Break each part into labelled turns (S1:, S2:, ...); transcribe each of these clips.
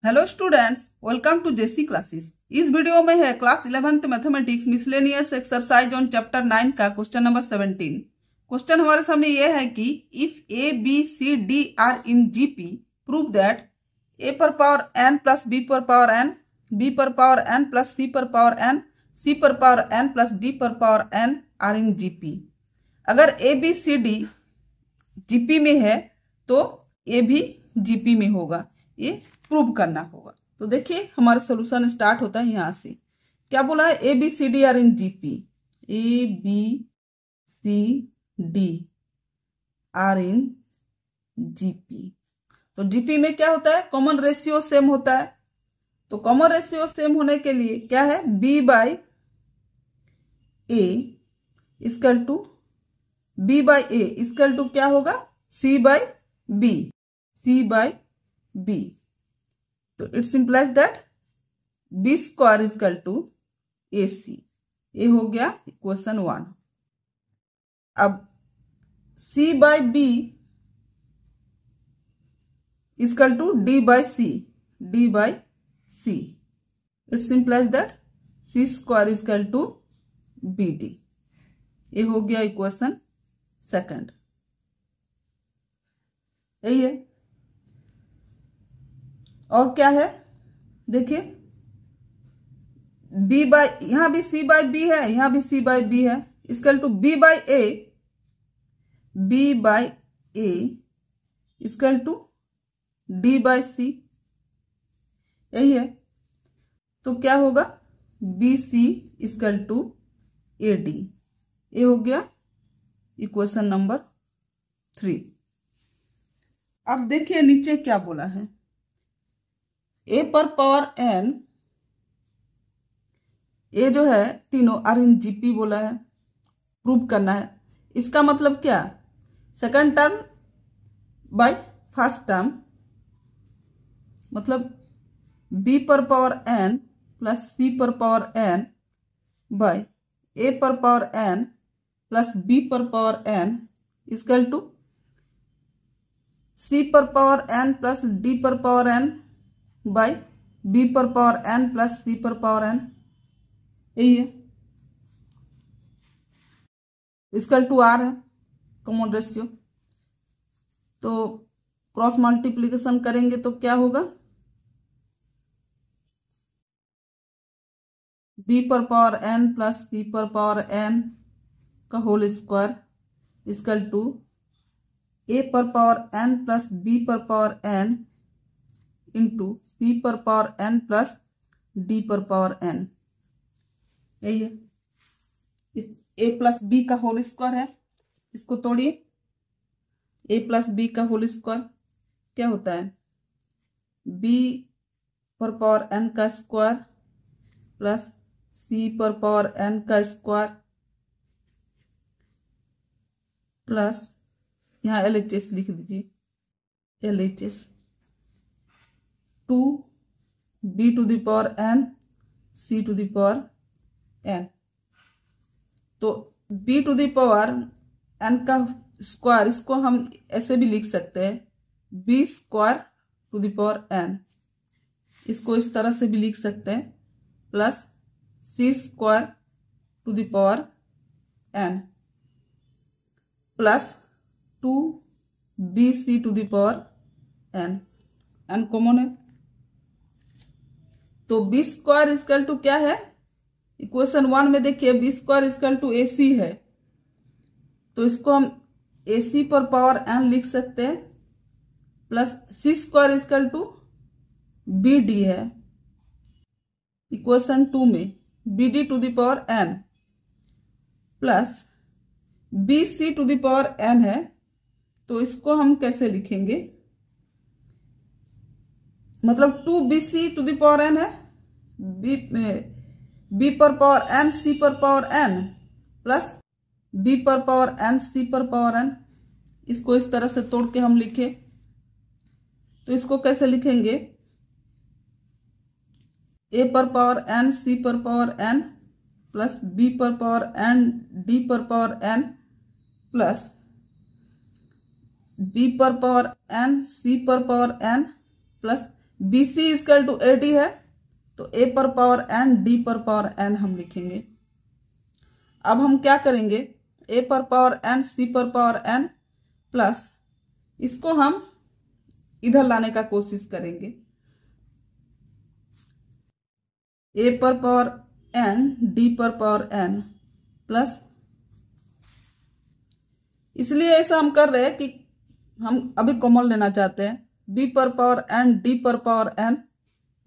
S1: Hello students, welcome to JC classes. इस video में है class 11th mathematics miscellaneous exercise on chapter 9 का question number 17। Question हमारे सामने यह है कि if A B C D are in GP prove that A पर पावर एन प्लस बी पर पावर एन, बी पर पावर एन प्लस सी पर पावर एन, सी पर पावर एन प्लस डी पर power N are in GP. अगर A B C D GP में है तो ए भी जीपी में होगा, ये प्रूव करना होगा। तो देखिए हमारा सोल्यूशन स्टार्ट होता है यहां से। क्या बोला है? A B C D are in GP. A B C D are in GP. तो जीपी में क्या होता है? कॉमन रेशियो सेम होता है। तो कॉमन रेशियो सेम होने के लिए क्या है? B by A equal to B by A equal to क्या होगा? C by B, C by B. तो it's implies that B square equal to A C. ये हो गया इक्वेशन 1। अब C by B equal to D by C, D by C. It's implies that C square equal to B D. ये हो गया equation 2। यही है। और क्या है? देखिए बी बाई, यहां भी सी बाई बी है, यहां भी सी बाई बी है, equal to B by A, B by A equal to D by C. यही है। तो क्या होगा? B C equal to A D. ये हो गया इक्वेशन नंबर 3। अब देखिए नीचे क्या बोला है। ए पर पावर एन, ये जो है तीनों आर इन जीपी बोला है, प्रूव करना है। इसका मतलब क्या? Second term by first term, मतलब बी पर पावर एन प्लस सी पर पावर एन बाय ए पर पावर एन प्लस बी पर पावर एन इक्वल टू सी पर पावर एन प्लस डी पर पावर एन बाई बी पर पावर एन प्लस सी पर power N. यही है। इक्वल टू आर है कॉमन रेशियो। तो क्रॉस मल्टीप्लीकेशन करेंगे तो क्या होगा? बी पर पावर एन प्लस सी पर पावर एन का होल स्क्वायर इक्वल टू ए पर पावर एन प्लस बी पर पावर एन इंटू सी पर पावर एन प्लस डी पर पावर एन। यही है। ए प्लस बी का होल स्क्वायर है, इसको तोड़िए। ए प्लस बी का होल स्क्वायर क्या होता है? बी पर पावर एन का स्क्वायर प्लस सी पर पावर एन का स्क्वायर प्लस यहाँ LHS लिख दीजिए, LHS 2 B to the power N C to the power N. तो B to the power N का स्क्वायर, इसको हम ऐसे भी लिख सकते हैं, B square to the power N, इसको इस तरह से भी लिख सकते हैं, plus C square to the power N plus 2 B C to the power N. N common है तो बी स्क्वायर इक्वल टू क्या है? इक्वेशन 1 में देखिए B square equal to A सी है, तो इसको हम ए सी पर पावर एन लिख सकते हैं, plus C square equal to B D है। इक्वेशन 2 में B D to the power N plus B C to the power N है, तो इसको हम कैसे लिखेंगे? मतलब 2 B C to the power N है, बी पर पावर एन सी पर पावर एन प्लस बी पर पावर एन सी पर पावर एन। इसको इस तरह से तोड़ के हम लिखे तो इसको कैसे लिखेंगे? ए पर पावर एन सी पर पावर एन प्लस बी पर पावर एन डी पर पावर एन प्लस बी पर पावर एन सी पर power N plus BC equal to AD है तो A पर पावर n D पर पावर n हम लिखेंगे। अब हम क्या करेंगे, A पर पावर n C पर पावर n प्लस इसको हम इधर लाने का कोशिश करेंगे। A पर पावर n D पर पावर n प्लस, इसलिए ऐसा हम कर रहे हैं कि हम अभी कॉमन लेना चाहते हैं। B पर पावर n D पर पावर n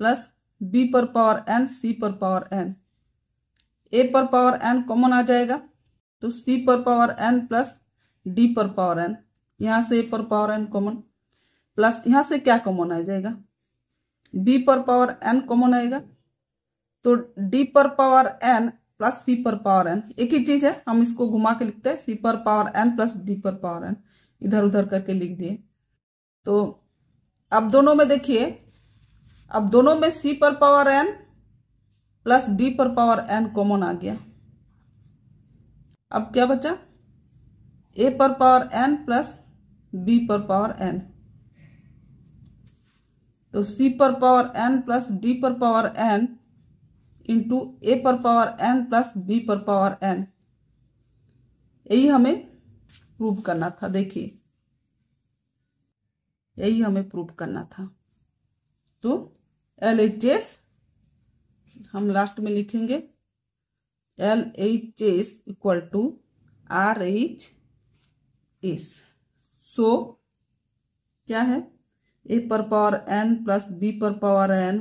S1: प्लस B पर पावर n C पर पावर n। A पर पावर n कॉमन आ जाएगा तो C पर पावर n प्लस D पर पावर n, यहाँ से A पर पावर n कॉमन प्लस यहाँ से क्या कॉमन आ जाएगा, B पर पावर n कॉमन आएगा तो D पर पावर n प्लस C पर पावर n, एक ही चीज है, हम इसको घुमा के लिखते हैं। C पर पावर n प्लस D पर पावर n, इधर उधर करके लिख दिए। तो अब दोनों में देखिए, अब दोनों में C पर पावर n प्लस D पर पावर n कॉमन आ गया। अब क्या बचा, A पर पावर n प्लस B पर पावर n, तो C पर पावर n प्लस D पर पावर n इंटू A पर पावर n प्लस B पर पावर n, यही हमें प्रूव करना था। देखिए यही हमें प्रूव करना था। तो LHS हम लास्ट में लिखेंगे, LHS equal to RHS। So क्या है, A पर पावर n प्लस B पर पावर n,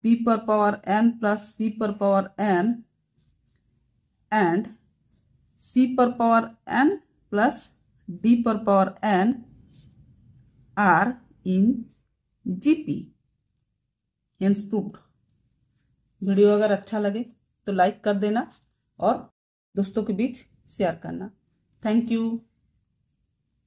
S1: B पर पावर n प्लस C पर पावर n एंड C पर पावर n प्लस D पर power n are in GP, hence proved. Video अगर अच्छा लगे तो लाइक कर देना और दोस्तों के बीच शेयर करना। Thank you.